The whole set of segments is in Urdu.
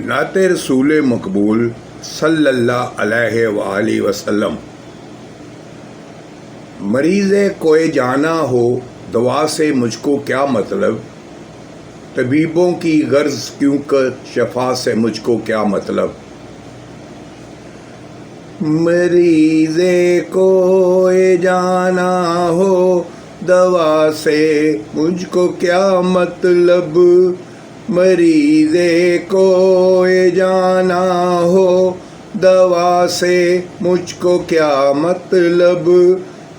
نعت رسول مقبول صلی اللہ علیہ وآلہ وسلم۔ مریض کوئی جانا ہو دوا سے مجھ کو کیا مطلب، طبیبوں کی غرض کیوں کر شفا سے مجھ کو کیا مطلب۔ مریض کوئی جانا ہو دوا سے مجھ کو کیا مطلب، مریض کوئی جانا ہو دوا سے مجھ کو کیا مطلب،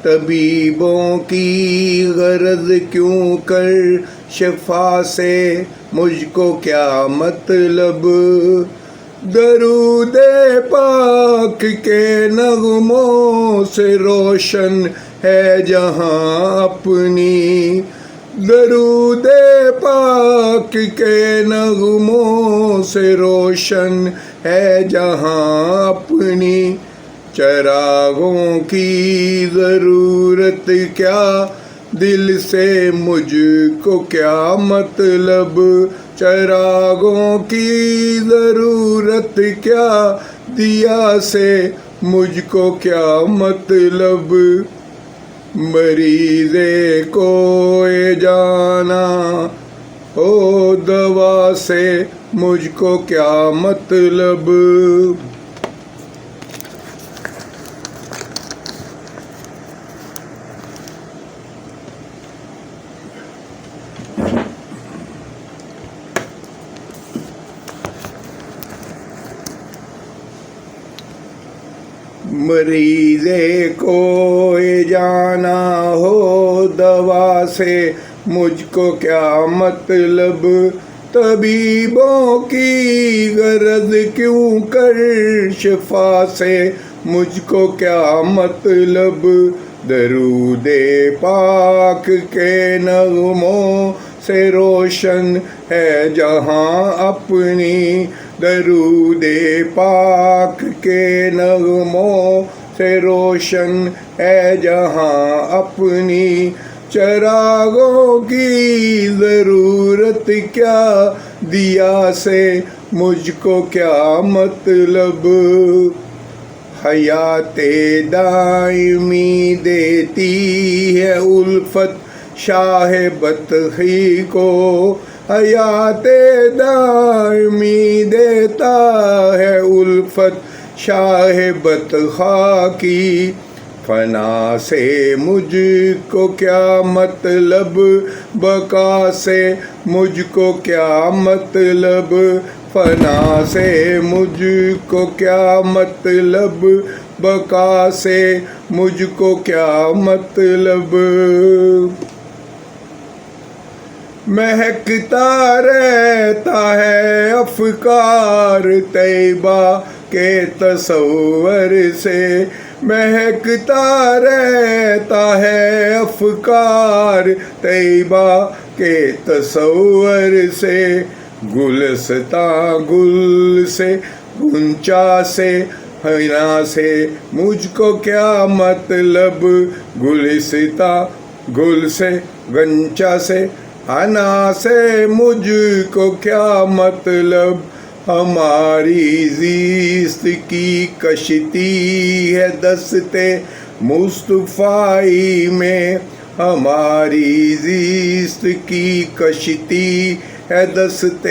طبیبوں کی غرض کیوں کر شفا سے مجھ کو کیا مطلب۔ درود پاک کے نغموں سے روشن ہے جہاں اپنی، درود پاک کے نغموں سے روشن ہے جہاں اپنی، چراغوں کی ضرورت کیا دل سے مجھ کو کیا مطلب، چراغوں کی ضرورت کیا دیا سے مجھ کو کیا مطلب، مریض کوئی جانا ہو دوا سے مجھ کو کیا مطلب۔ مریض کوئی جانا ہو دوا سے مجھ کو کیا مطلب، طبیبوں کی غرض کیوں کر شفا سے مجھ کو کیا مطلب، درود پاک کے نغموں سے روشن ہے جہاں اپنی، درود پاک کے نغموں سے روشن ہے جہاں اپنی، چراغوں کی ضرورت کیا دیا سے مجھ کو کیا مطلب، حیات دائمی دیتی ہے الفت شاہ بطحی کو، حیات دائمی دیتا ہے الفت شاہ بطحا کی، فنا سے مجھ کو کیا مطلب، بقا سے مجھ کو کیا مطلب، فنا سے مجھ کو کیا مطلب، بقا سے مجھ کو کیا مطلب، مہکتا رہتا ہے افکار طیبہ کے تصور سے، مہکتا رہتا ہے افکار طیبہ کے تصور سے، گلستاں گل سے غنچہ سے حنا سے مجھ کو کیا مطلب، گلستاں گل سے غنچہ سے حنا سے مجھ کو کیا مطلب، ہماری زیست کی کشتی ہے دست مصطفی میں، ہماری زیست کی کشتی ہے دست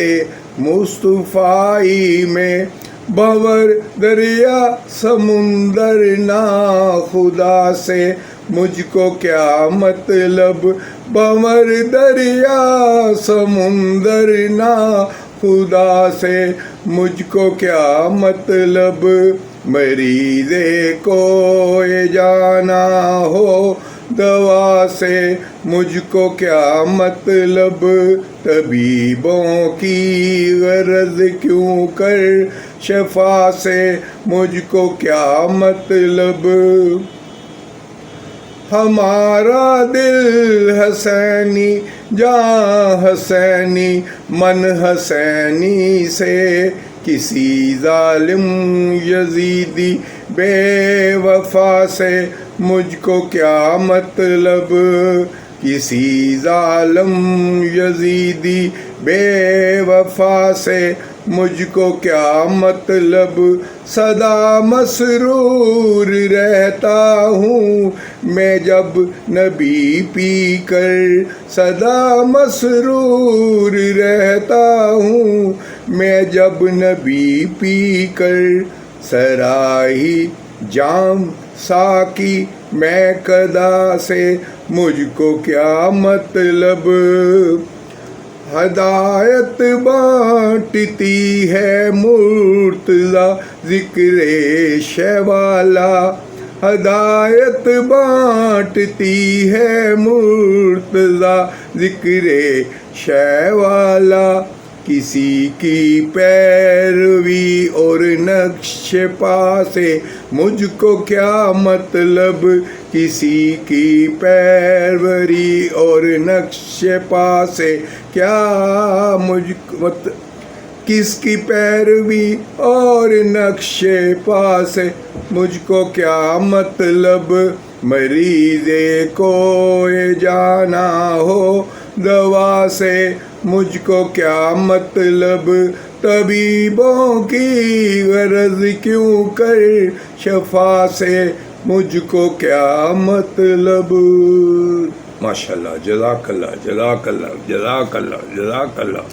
مصطفی میں، بھنور دریا سمندر نہ خدا سے مجھ کو کیا مطلب، بھنور دریا سمندر نہ خدا سے مجھ کو کیا مطلب، مریض کوئی جانا ہو دوا سے مجھ کو کیا مطلب، طبیبوں کی غرض کیوں کر شفا سے مجھ کو کیا مطلب، ہمارا دل حسینی جاں حسینی من حسینی سے، کسی ظالم یزیدی بے وفا سے مجھ کو کیا مطلب، کسی ظالم یزیدی بے وفا سے مجھ کو کیا مطلب، سدا مسرور رہتا ہوں میں جب نبی پی کر، سدا مسرور رہتا ہوں میں جب نبی پی کر، سراہی جام ساکی میں قدا سے مجھ کو کیا مطلب، ہدایت بانٹتی ہے مرتضیٰ ذکر شہ والا، ہدایت بانٹتی ہے مرتضیٰ ذکر شہ والا، کسی کی پیروی اور نقش پا سے مجھ کو کیا مطلب، کسی کی پیروی اور نقش پا سے کیا کس کی پیروی اور نقش پا سے مجھ کو کیا مطلب، مریض کو جانا ہو دوا سے مجھ کو کیا مطلب، طبیبوں کی غرض کیوں کر شفا سے مجھ کو کیا مطلب۔ ماشاءاللہ، جزاک اللہ، جزاک اللہ، جزاک اللہ، جزاک اللہ۔